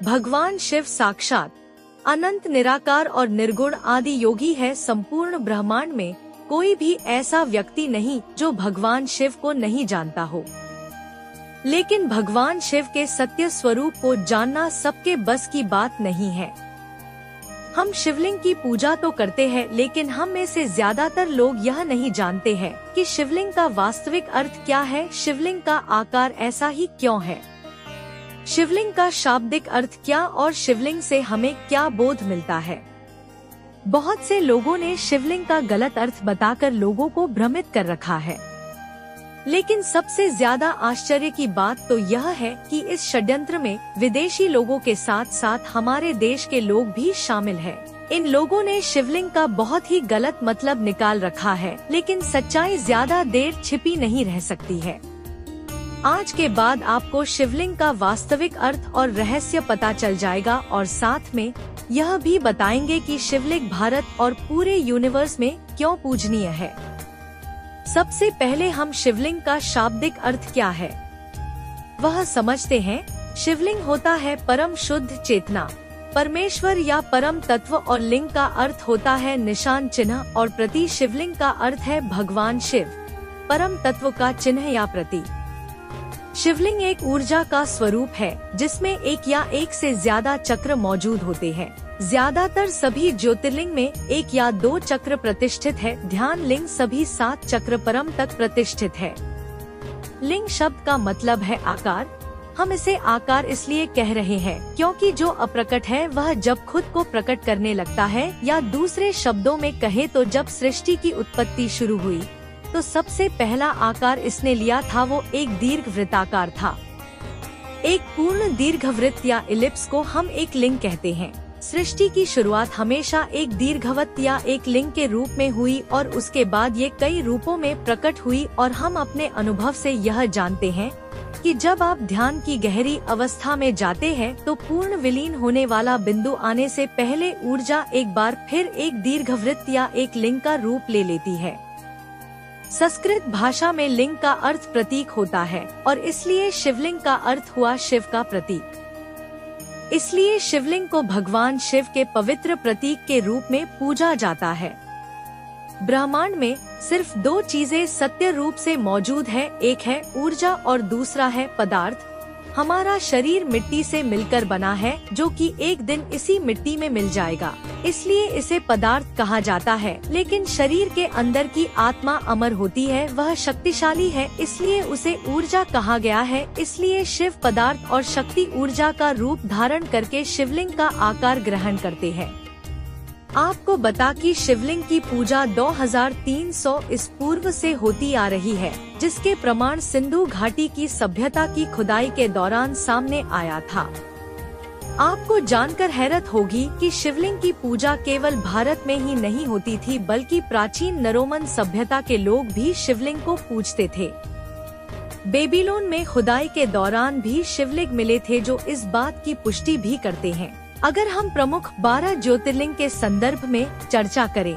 भगवान शिव साक्षात अनंत निराकार और निर्गुण आदि योगी है। संपूर्ण ब्रह्मांड में कोई भी ऐसा व्यक्ति नहीं जो भगवान शिव को नहीं जानता हो। लेकिन भगवान शिव के सत्य स्वरूप को जानना सबके बस की बात नहीं है। हम शिवलिंग की पूजा तो करते हैं, लेकिन हम में से ज्यादातर लोग यह नहीं जानते हैं कि शिवलिंग का वास्तविक अर्थ क्या है। शिवलिंग का आकार ऐसा ही क्यों है, शिवलिंग का शाब्दिक अर्थ क्या और शिवलिंग से हमें क्या बोध मिलता है। बहुत से लोगों ने शिवलिंग का गलत अर्थ बताकर लोगों को भ्रमित कर रखा है। लेकिन सबसे ज्यादा आश्चर्य की बात तो यह है कि इस षड्यंत्र में विदेशी लोगों के साथ साथ हमारे देश के लोग भी शामिल हैं। इन लोगों ने शिवलिंग का बहुत ही गलत मतलब निकाल रखा है, लेकिन सच्चाई ज्यादा देर छिपी नहीं रह सकती है। आज के बाद आपको शिवलिंग का वास्तविक अर्थ और रहस्य पता चल जाएगा और साथ में यह भी बताएंगे कि शिवलिंग भारत और पूरे यूनिवर्स में क्यों पूजनीय है। सबसे पहले हम शिवलिंग का शाब्दिक अर्थ क्या है वह समझते हैं। शिवलिंग होता है परम शुद्ध चेतना, परमेश्वर या परम तत्व, और लिंग का अर्थ होता है निशान, चिन्ह और प्रति। शिवलिंग का अर्थ है भगवान शिव, परम तत्व का चिन्ह या प्रति। शिवलिंग एक ऊर्जा का स्वरूप है जिसमें एक या एक से ज्यादा चक्र मौजूद होते हैं। ज्यादातर सभी ज्योतिर्लिंग में एक या दो चक्र प्रतिष्ठित है। ध्यान लिंग सभी 7 चक्र परम तक प्रतिष्ठित है। लिंग शब्द का मतलब है आकार। हम इसे आकार इसलिए कह रहे हैं क्योंकि जो अप्रकट है वह जब खुद को प्रकट करने लगता है, या दूसरे शब्दों में कहे तो जब सृष्टि की उत्पत्ति शुरू हुई तो सबसे पहला आकार इसने लिया था वो एक दीर्घ वृत्ताकार था। एक पूर्ण दीर्घवृत्त या इलिप्स को हम एक लिंग कहते हैं। सृष्टि की शुरुआत हमेशा एक दीर्घवृत्त या एक लिंग के रूप में हुई और उसके बाद ये कई रूपों में प्रकट हुई। और हम अपने अनुभव से यह जानते हैं कि जब आप ध्यान की गहरी अवस्था में जाते हैं तो पूर्ण विलीन होने वाला बिंदु आने से पहले ऊर्जा एक बार फिर एक दीर्घवृत्त या एक लिंग का रूप ले लेती है। संस्कृत भाषा में लिंग का अर्थ प्रतीक होता है और इसलिए शिवलिंग का अर्थ हुआ शिव का प्रतीक। इसलिए शिवलिंग को भगवान शिव के पवित्र प्रतीक के रूप में पूजा जाता है। ब्रह्मांड में सिर्फ 2 चीजें सत्य रूप से मौजूद है, एक है ऊर्जा और दूसरा है पदार्थ। हमारा शरीर मिट्टी से मिलकर बना है जो कि एक दिन इसी मिट्टी में मिल जाएगा, इसलिए इसे पदार्थ कहा जाता है। लेकिन शरीर के अंदर की आत्मा अमर होती है, वह शक्तिशाली है, इसलिए उसे ऊर्जा कहा गया है। इसलिए शिव पदार्थ और शक्ति ऊर्जा का रूप धारण करके शिवलिंग का आकार ग्रहण करते हैं। आपको बता कि शिवलिंग की पूजा 2300 ईसा पूर्व से होती आ रही है, जिसके प्रमाण सिंधु घाटी की सभ्यता की खुदाई के दौरान सामने आया था। आपको जानकर हैरत होगी कि शिवलिंग की पूजा केवल भारत में ही नहीं होती थी, बल्कि प्राचीन नरोमन सभ्यता के लोग भी शिवलिंग को पूजते थे। बेबीलोन में खुदाई के दौरान भी शिवलिंग मिले थे जो इस बात की पुष्टि भी करते हैं। अगर हम प्रमुख 12 ज्योतिर्लिंग के संदर्भ में चर्चा करें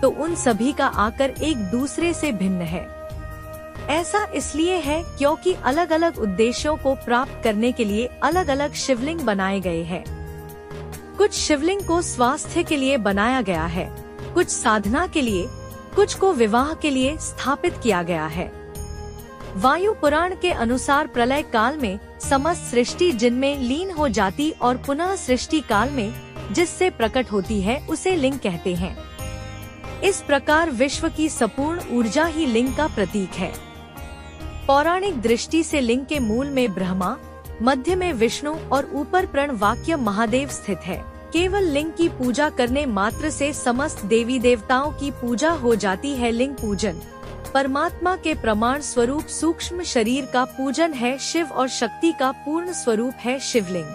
तो उन सभी का आकार एक दूसरे से भिन्न है। ऐसा इसलिए है क्योंकि अलग अलग उद्देश्यों को प्राप्त करने के लिए अलग अलग शिवलिंग बनाए गए हैं। कुछ शिवलिंग को स्वास्थ्य के लिए बनाया गया है, कुछ साधना के लिए, कुछ को विवाह के लिए स्थापित किया गया है। वायु पुराण के अनुसार प्रलय काल में समस्त सृष्टि जिनमें लीन हो जाती और पुनः सृष्टि काल में जिससे प्रकट होती है उसे लिंग कहते हैं। इस प्रकार विश्व की संपूर्ण ऊर्जा ही लिंग का प्रतीक है। पौराणिक दृष्टि से लिंग के मूल में ब्रह्मा, मध्य में विष्णु और ऊपर प्रण वाक्य महादेव स्थित है। केवल लिंग की पूजा करने मात्र से समस्त देवी देवताओं की पूजा हो जाती है। लिंग पूजन परमात्मा के प्रमाण स्वरूप सूक्ष्म शरीर का पूजन है। शिव और शक्ति का पूर्ण स्वरूप है शिवलिंग।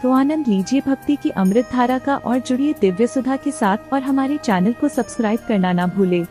तो आनंद लीजिए भक्ति की अमृत धारा का और जुड़िए दिव्य सुधा के साथ, और हमारे चैनल को सब्सक्राइब करना ना भूले।